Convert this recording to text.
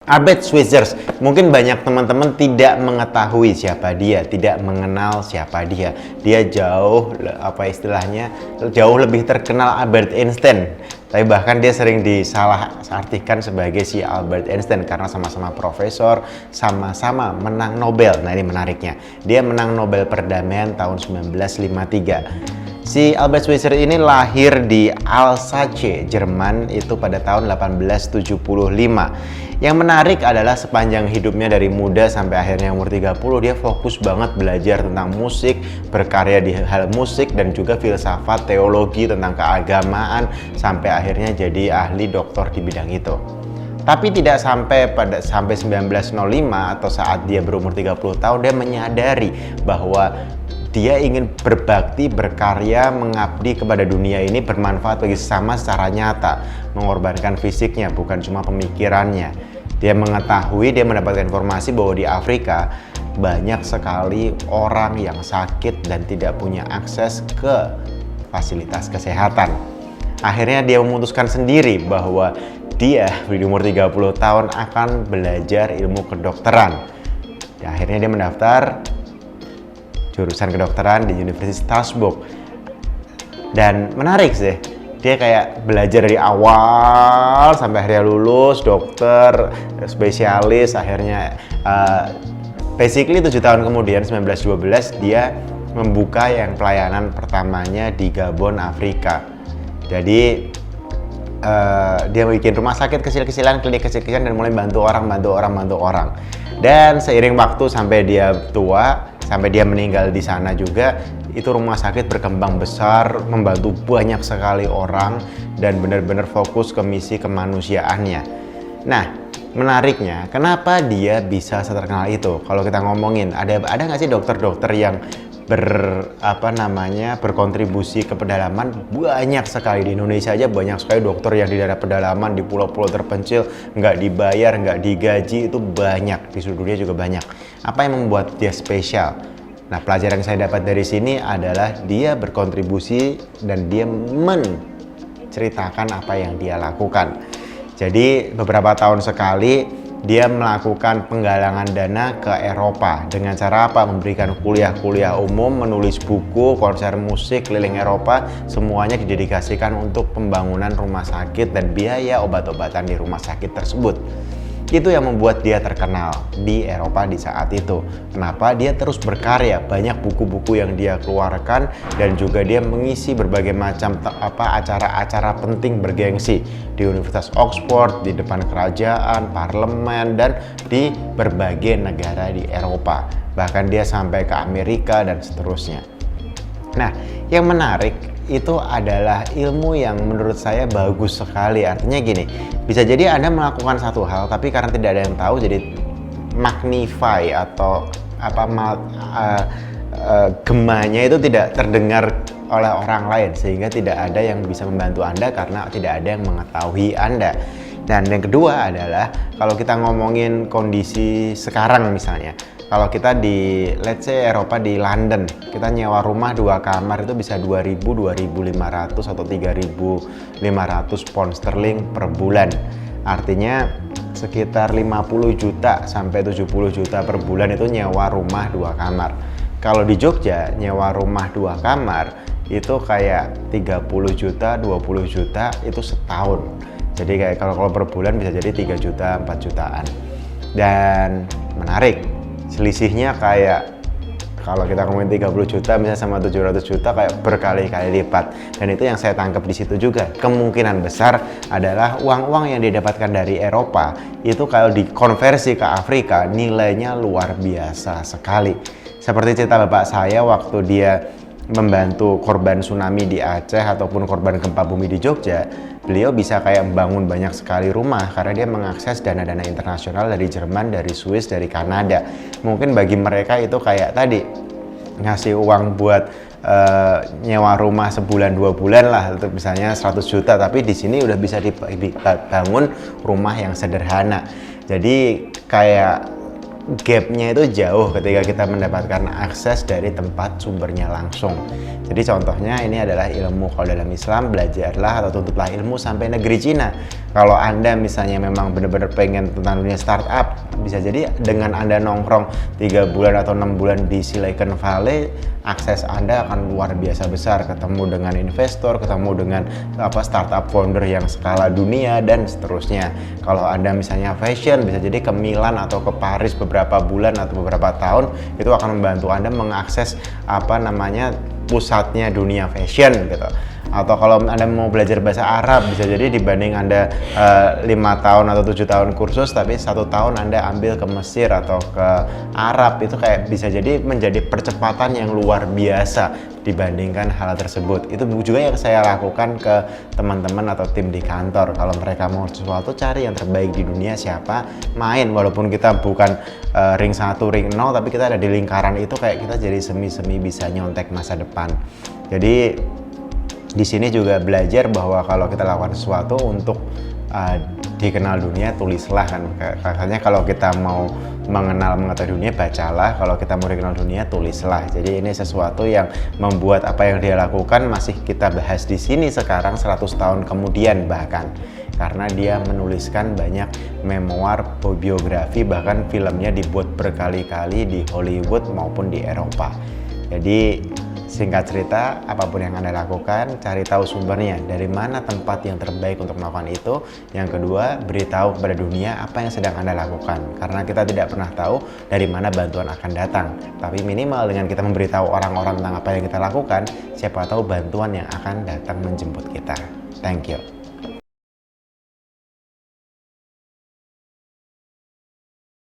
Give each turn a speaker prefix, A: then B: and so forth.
A: Albert Schweitzer, mungkin banyak teman-teman tidak mengetahui siapa dia, tidak mengenal siapa dia. Dia jauh, jauh lebih terkenal Albert Einstein. Tapi bahkan dia sering disalahartikan sebagai si Albert Einstein karena sama-sama profesor, sama-sama menang Nobel. Nah ini menariknya, dia menang Nobel Perdamaian tahun 1953. Si Albert Schweitzer ini lahir di Alsace, Jerman itu pada tahun 1875. Yang menarik adalah sepanjang hidupnya dari muda sampai akhirnya umur 30, dia fokus banget belajar tentang musik, berkarya di hal musik dan juga filsafat, teologi, tentang keagamaan, sampai akhirnya jadi ahli doktor di bidang itu. Tapi tidak sampai 1905 atau saat dia berumur 30 tahun, dia menyadari bahwa dia ingin berbakti, berkarya, mengabdi kepada dunia ini, bermanfaat bagi sesama secara nyata, mengorbankan fisiknya, bukan cuma pemikirannya. Dia mengetahui, dia mendapatkan informasi bahwa di Afrika banyak sekali orang yang sakit dan tidak punya akses ke fasilitas kesehatan. Akhirnya dia memutuskan sendiri bahwa dia di umur 30 tahun akan belajar ilmu kedokteran. Akhirnya dia mendaftar jurusan kedokteran di Universitas Strasbourg. Dan menarik sih, dia kayak belajar dari awal sampai akhirnya lulus dokter, spesialis. Akhirnya basically 7 tahun kemudian 1912 dia membuka yang pelayanan pertamanya di Gabon, Afrika. Jadi dia bikin rumah sakit kecil-kecilan, klinik kecil-kecilan, dan mulai bantu orang. Dan seiring waktu sampai dia tua, sampai dia meninggal di sana juga, itu rumah sakit berkembang besar, membantu banyak sekali orang dan benar-benar fokus ke misi kemanusiaannya. Nah, menariknya, kenapa dia bisa seterkenal itu? Kalau kita ngomongin, ada nggak sih dokter-dokter yang berkontribusi ke pedalaman? Banyak sekali. Di Indonesia aja banyak sekali dokter yang di daerah pedalaman, di pulau-pulau terpencil, nggak dibayar, nggak digaji, itu banyak. Di seluruh dunia juga banyak. Apa yang membuat dia spesial? Nah, pelajaran yang saya dapat dari sini adalah dia berkontribusi dan dia menceritakan apa yang dia lakukan. Jadi beberapa tahun sekali dia melakukan penggalangan dana ke Eropa. Dengan cara apa? Memberikan kuliah-kuliah umum, menulis buku, konser musik keliling Eropa. Semuanya didedikasikan untuk pembangunan rumah sakit dan biaya obat-obatan di rumah sakit tersebut. Itu yang membuat dia terkenal di Eropa di saat itu. Kenapa? Dia terus berkarya, banyak buku-buku yang dia keluarkan, dan juga dia mengisi berbagai macam acara-acara penting bergengsi di Universitas Oxford, di depan kerajaan, parlemen, dan di berbagai negara di Eropa. Bahkan dia sampai ke Amerika dan seterusnya. Nah, yang menarik itu adalah ilmu yang menurut saya bagus sekali. Artinya gini, bisa jadi Anda melakukan satu hal, tapi karena tidak ada yang tahu, jadi magnify atau gemanya itu tidak terdengar oleh orang lain, sehingga tidak ada yang bisa membantu Anda karena tidak ada yang mengetahui Anda. Dan yang kedua adalah, kalau kita ngomongin kondisi sekarang misalnya, kalau kita di, let's say Eropa, di London, kita nyewa rumah 2 kamar itu bisa 2.000, 2.500 atau 3.500 pound sterling per bulan. Artinya sekitar 50 juta sampai 70 juta per bulan itu nyewa rumah 2 kamar. Kalau di Jogja, nyewa rumah 2 kamar itu kayak 30 juta, 20 juta itu setahun. Jadi kayak kalau per bulan bisa jadi 3 juta, 4 jutaan. Dan menarik, selisihnya kayak kalau kita ngomongin 30 juta misalnya sama 700 juta kayak berkali-kali lipat. Dan itu yang saya tangkap di situ juga. Kemungkinan besar adalah uang-uang yang didapatkan dari Eropa itu kalau dikonversi ke Afrika nilainya luar biasa sekali. Seperti cerita bapak saya waktu dia membantu korban tsunami di Aceh ataupun korban gempa bumi di Jogja, beliau bisa kayak membangun banyak sekali rumah karena dia mengakses dana-dana internasional dari Jerman, dari Swiss, dari Kanada. Mungkin bagi mereka itu kayak tadi ngasih uang buat nyewa rumah sebulan 2 bulan lah, untuk misalnya 100 juta, tapi di sini udah bisa dibangun rumah yang sederhana. Jadi kayak gapnya itu jauh ketika kita mendapatkan akses dari tempat sumbernya langsung. Jadi contohnya ini adalah ilmu. Kalau dalam Islam, belajarlah atau tuntutlah ilmu sampai negeri Cina. Kalau Anda misalnya memang benar-benar pengen tentang dunia startup, bisa jadi dengan Anda nongkrong 3 bulan atau 6 bulan di Silicon Valley, akses Anda akan luar biasa besar, ketemu dengan investor, ketemu dengan startup founder yang skala dunia dan seterusnya. Kalau Anda misalnya fashion, bisa jadi ke Milan atau ke Paris beberapa bulan atau beberapa tahun, itu akan membantu Anda mengakses pusatnya dunia fashion gitu. Atau kalau Anda mau belajar bahasa Arab, bisa jadi dibanding Anda 5 tahun atau 7 tahun kursus, tapi 1 tahun Anda ambil ke Mesir atau ke Arab, itu kayak bisa jadi menjadi percepatan yang luar biasa dibandingkan hal tersebut. Itu juga yang saya lakukan ke teman-teman atau tim di kantor. Kalau mereka mau sesuatu, cari yang terbaik di dunia, siapa main, walaupun kita bukan ring 1, ring 0, tapi kita ada di lingkaran itu, kayak kita jadi semi-semi bisa nyontek masa depan. Jadi di sini juga belajar bahwa kalau kita lakukan sesuatu untuk dikenal dunia, tulislah kan. Katanya kalau kita mau mengetahui dunia, bacalah. Kalau kita mau dikenal dunia, tulislah. Jadi ini sesuatu yang membuat apa yang dia lakukan masih kita bahas di sini sekarang 100 tahun kemudian bahkan. Karena dia menuliskan banyak memoir, biografi, bahkan filmnya dibuat berkali-kali di Hollywood maupun di Eropa. Jadi singkat cerita, apapun yang Anda lakukan, cari tahu sumbernya, dari mana tempat yang terbaik untuk melakukan itu. Yang kedua, beritahu kepada dunia apa yang sedang Anda lakukan, karena kita tidak pernah tahu dari mana bantuan akan datang. Tapi minimal dengan kita memberitahu orang-orang tentang apa yang kita lakukan, siapa tahu bantuan yang akan datang menjemput kita. Thank you.